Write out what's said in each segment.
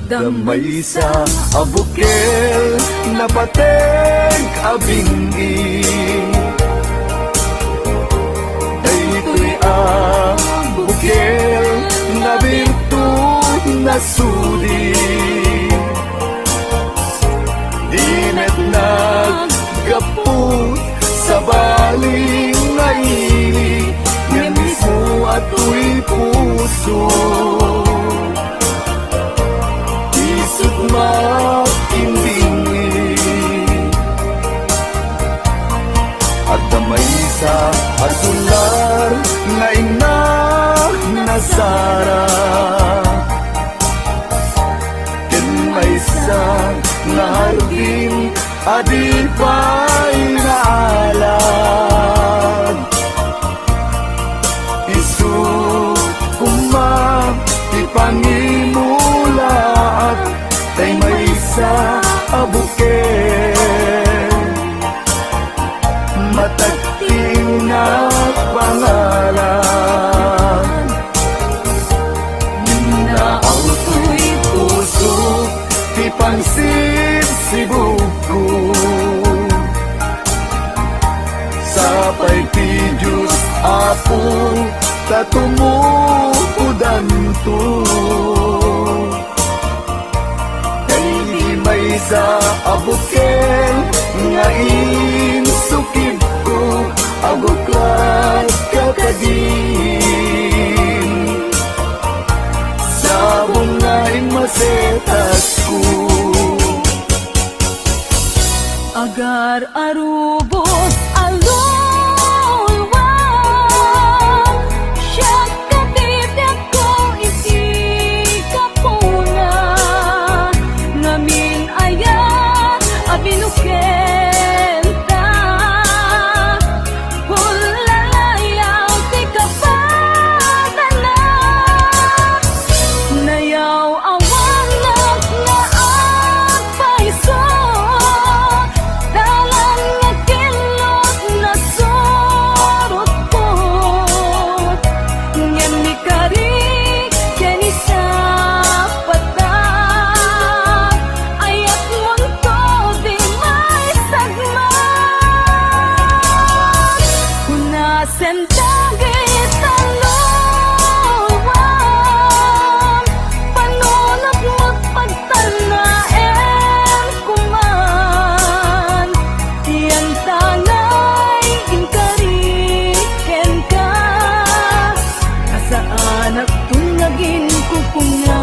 Damay sa abukel na pateg abingi, daytoy abukel na birtud na sudi. Dinet naggapot sa baling ngaini, nga mismo ato'y puso. Isip makindingi, at damay sa asular nga ina na Sara. Ken may sa nga hardin adi pa'y naalag. Isu kumang ipangimulaat, tay may sa abukel matagting na pangalan. Naauto'y puso ti pangsibsibugko, sapay ti Diyos Apo tatumukudan to. May sa abukel nga insukib ko, abuklat kakadin sa bungay masetas ko. Agar arubos alulwang, siya katibyak ko iti kapuna. Ngamin ayan abinukel ta, hulalayaw ti kapadala. Nayaw awanak na agpaiso, dalan nga kilot na sorot ko. Ngayon ni karik kani sa patak, ayat munto di may sagmat. Kunasen dagit talawang, panunat mo't pagtanaen kuman. Yan tanay inkariken ka, asaan at tunagin kukunga.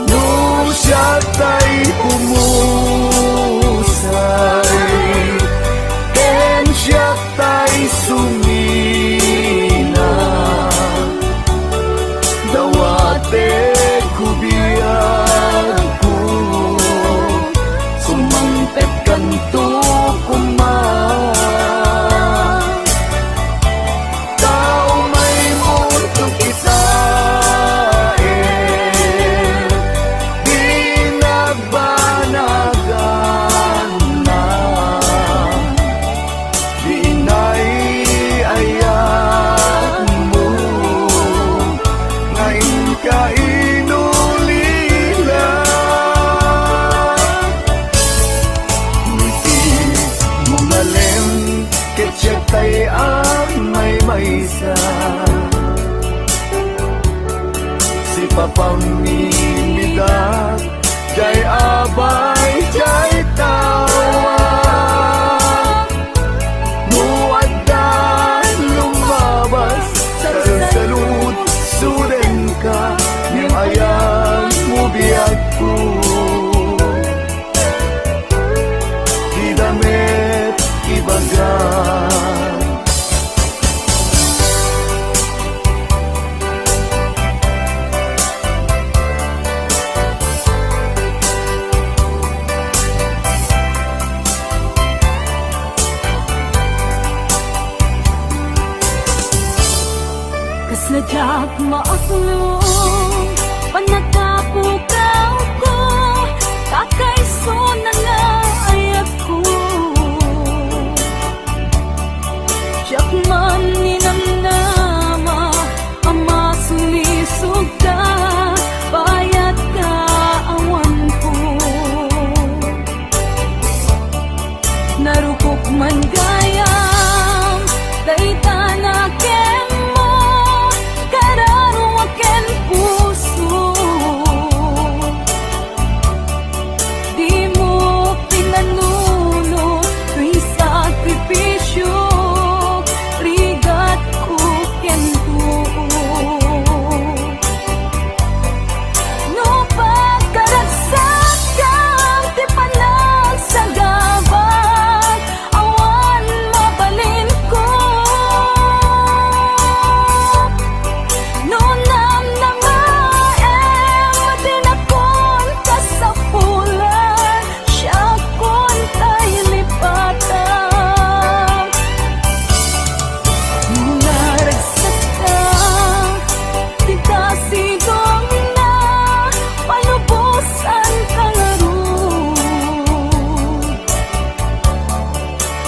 No siya tay humusay, ken siya tay sumina. Dawate kubiyag ko, sumangpet kanto kuman. Tao may mundo kitain, di nagbanagan na. Di naiayan mo, ngayon ka inulila. Ngiti mo malem, ketyak tay ang may maysa. Si papamimidak, jay abay, jay tawa. Muaddan lumabas, sa salud, suden ka, niyang ayan mo biyag ko. Di damit ibagan, Sadyak maaklong panagapukaw ko, kakaiso na nga ay ako. Siyak man ninamnama, ama sulisog ka, bayat ka awan ko. Narupok man gayam, dayta na ken mo, kararo aken puso. Di mo pinanuno, tuy sakripisyo, rigat ko ken tuo. No pagkaragsak kang ti panagsagabal, awan mabalin ko. No namnamaem din akon kasapulan, siya kon tay lipatan. Naragsak ka, di kasidong na, palubusan ka nga ron.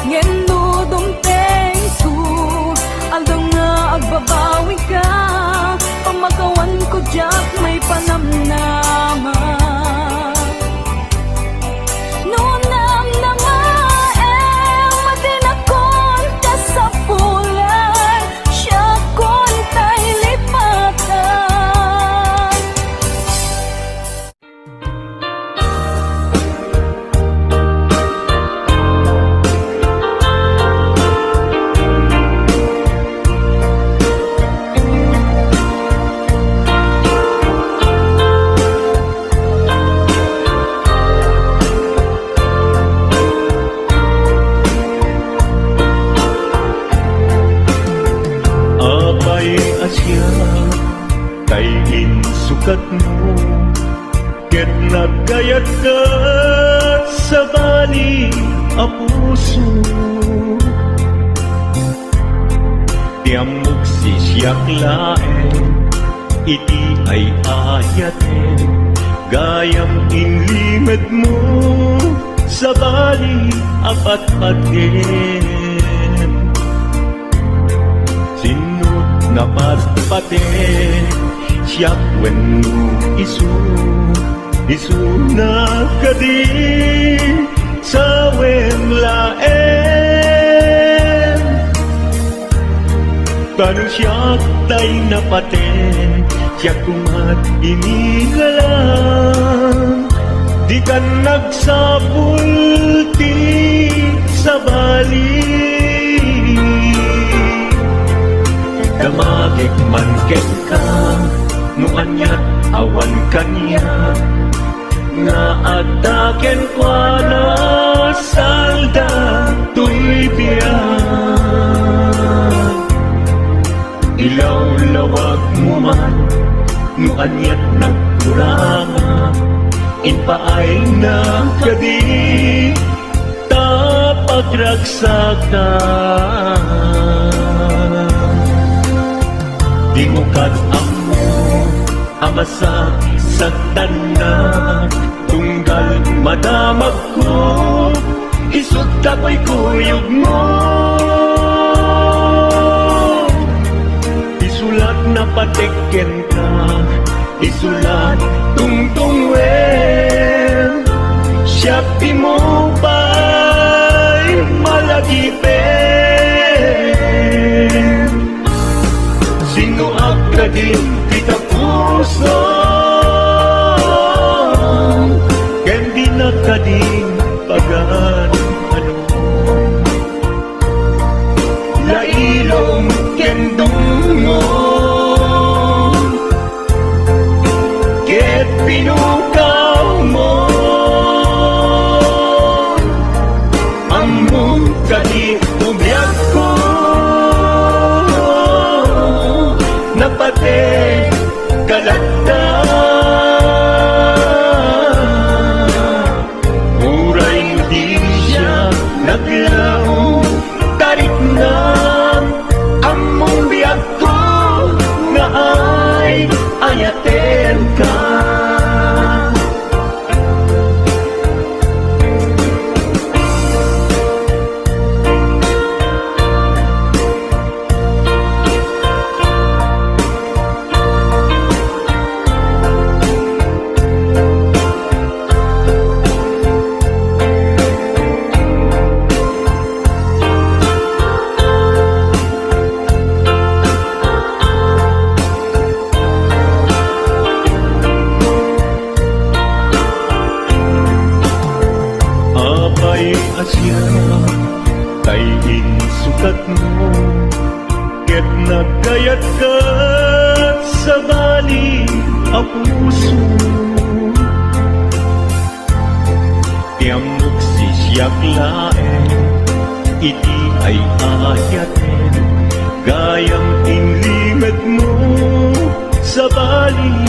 Ngeno dumpeng su, aldong nga agbabawi ka, pamakawan ko diyak may panamnama. No namnamaem din akon kasapulan, siya kon tay lipatan. Apay asya kay insukat mo, ket nagkayat ka sa bali a puso. Tiamok si siyak laeng, iti ay ayaten, gayam inlimed mo sa bali apat-aten. Sinut na patpate, siyak wenno isu na kadi sa wemlaen. Kanu siyak tay napaten, siyak kumat inigalang, di kan nagsapulti sa bali. Damagik man ket ka, no anyat awan kanya, nga ataken kwa na salda tuy biyan. Ilaw-lawag mo man, no anyat nagkuranga, inpaay na kadi tapagragsakan. Di mo amo amasak sa tanan, tunggal madamag ko, isut tapoy kuyog mo. Isulat na patiken ka, isulat tungtungwen, siya mo pa'y malagipin. Sino agkadin kita puso, ken di nakading pagan ano. Lailong ken dungo, ket pinukaw mo, among kadi umyak ko. Napate kalagda, uray mo di siya naglaw, tarik na among biyak ko ayaten ka. Abay asya, kay insukat mo, ket nagkayat ka sa bali a puso. Tiamok sisyak laeng, iti ay ayaten, gayang inlingad mo sa bali